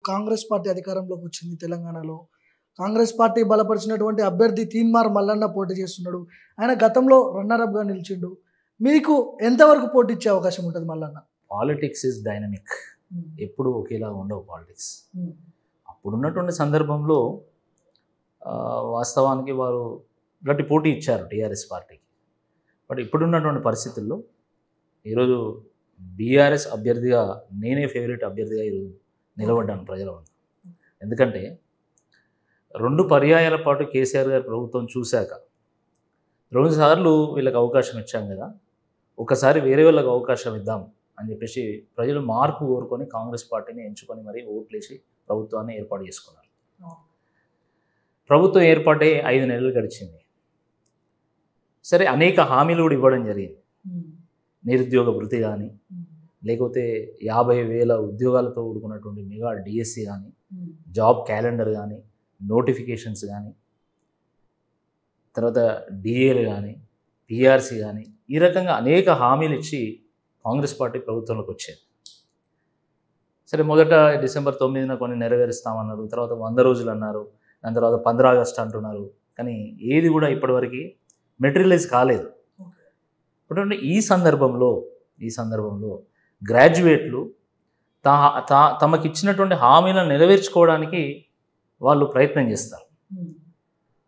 Congress party అధికారంలోకి వచ్చింది తెలంగాణలో. కాంగ్రెస్ పార్టీ బలపరిచినటువంటి అభ్యర్థి తీన్మార్ మల్లన్న పోటీ చేస్తున్నాడు. ఆయన గతంలో రన్నర్ అప్‌గా నిలిచిండు. మీకు ఎంతవరకు పోటీ ఇచ్చే అవకాశం ఉంటది మల్లన్న? Politics is dynamic. హ్మ్. ఎప్పుడూ ఒకేలా ఉండవు పాలిటిక్స్. హ్మ్. అప్పుడున్నటువంటి సందర్భంలో వాస్తవానికి వారు గట్టి పోటీ ఇచ్చారు టీఆర్ఎస్ పార్టీకి. బట్ ఇప్పుడున్నటువంటి పరిస్థితుల్లో ఈరోజు బీఆర్ఎస్ అభ్యర్థిగా నేనే ఫేవరెట్ అభ్యర్థిగా ఈరోజు నిలబడ్డాను ప్రజల ముందు. ఎందుకంటే 2 పర్యాయాల పాటు కేసీఆర్ గారి ప్రభుత్వం చూశాక 2 సార్లు వీళ్ళకి అవకాశం ఇచ్చాం కదా, ఒకసారి వేరే వాళ్ళకి అవకాశం ఇద్దాం అని చెప్పేసి ప్రజలు మార్పు కోరుకొని కాంగ్రెస్ పార్టీని ఎంచుకొని మరీ ఓట్లేసి ప్రభుత్వాన్ని ఏర్పాటు చేసుకున్నారు. ప్రభుత్వం ఏర్పాటే 5 నెలలు గడిచింది. సరే, అనేక హామీలు కూడా ఇవ్వడం జరిగింది. నిరుద్యోగ భృతి కానీ, లేకపోతే 50,000 ఉద్యోగాలతో కూడుకున్నటువంటి మెగా డిఎస్సి కానీ, జాబ్ క్యాలెండర్ కానీ, నోటిఫికేషన్స్ కానీ, తర్వాత డిఏలు కానీ, పిఆర్సి కానీ, ఈ రకంగా అనేక హామీలు ఇచ్చి కాంగ్రెస్ పార్టీ ప్రభుత్వంలోకి వచ్చేది. సరే, మొదట డిసెంబర్ 9న కొన్ని నెరవేరుస్తామన్నారు, తర్వాత 100 రోజులు అన్నారు, దాని తర్వాత 15 ఆగస్టు అంటున్నారు. కానీ ఏది కూడా ఇప్పటివరకు మెటీరియలైజ్ కాలేదు. ఇప్పుడు ఈ సందర్భంలో గ్రాడ్యుయేట్లు తమకిచ్చినటువంటి హామీలను నెరవేర్చుకోవడానికి వాళ్ళు ప్రయత్నం చేస్తారు.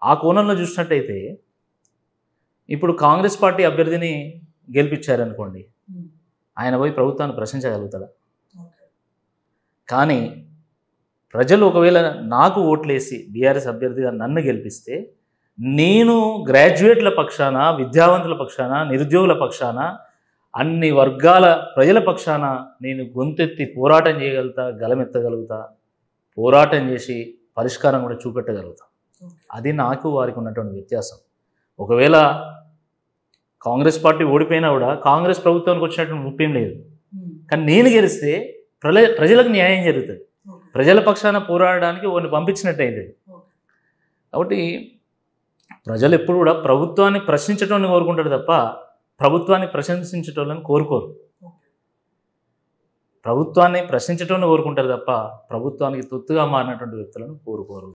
ఆ కోణంలో చూసినట్టయితే ఇప్పుడు కాంగ్రెస్ పార్టీ అభ్యర్థిని గెలిపించారనుకోండి, ఆయన పోయి ప్రభుత్వాన్ని ప్రశ్నించగలుగుతాడా? కానీ ప్రజలు ఒకవేళ నాకు ఓట్లేసి బీఆర్ఎస్ అభ్యర్థిగా నన్ను గెలిపిస్తే నేను గ్రాడ్యుయేట్ల పక్షాన, విద్యావంతుల పక్షాన, నిరుద్యోగుల పక్షాన, అన్ని వర్గాల ప్రజల పక్షాన నేను గొంతెత్తి పోరాటం చేయగలుగుతా, గలమెత్తగలుగుతా, పోరాటం చేసి పరిష్కారం కూడా చూపెట్టగలుగుతా. అది నాకు వారికి ఉన్నటువంటి వ్యత్యాసం. ఒకవేళ కాంగ్రెస్ పార్టీ ఓడిపోయినా కూడా కాంగ్రెస్ ప్రభుత్వానికి వచ్చినటువంటి ముప్పేం లేదు. కానీ నేను గెలిస్తే ప్రజలకు న్యాయం జరుగుతుంది. ప్రజల పక్షాన పోరాడడానికి వారిని పంపించినట్టు అవుతుంది. కాబట్టి ప్రజలు ఎప్పుడు కూడా ప్రభుత్వాన్ని ప్రశ్నించటోని కోరుకుంటారు తప్ప ప్రభుత్వాన్ని ప్రశంసించటోళ్ళని కోరుకోరు. ప్రభుత్వాన్ని ప్రశ్నించటోని కోరుకుంటారు తప్ప ప్రభుత్వానికి తొత్తుగా మారినటువంటి వ్యక్తులను కోరుకోరు.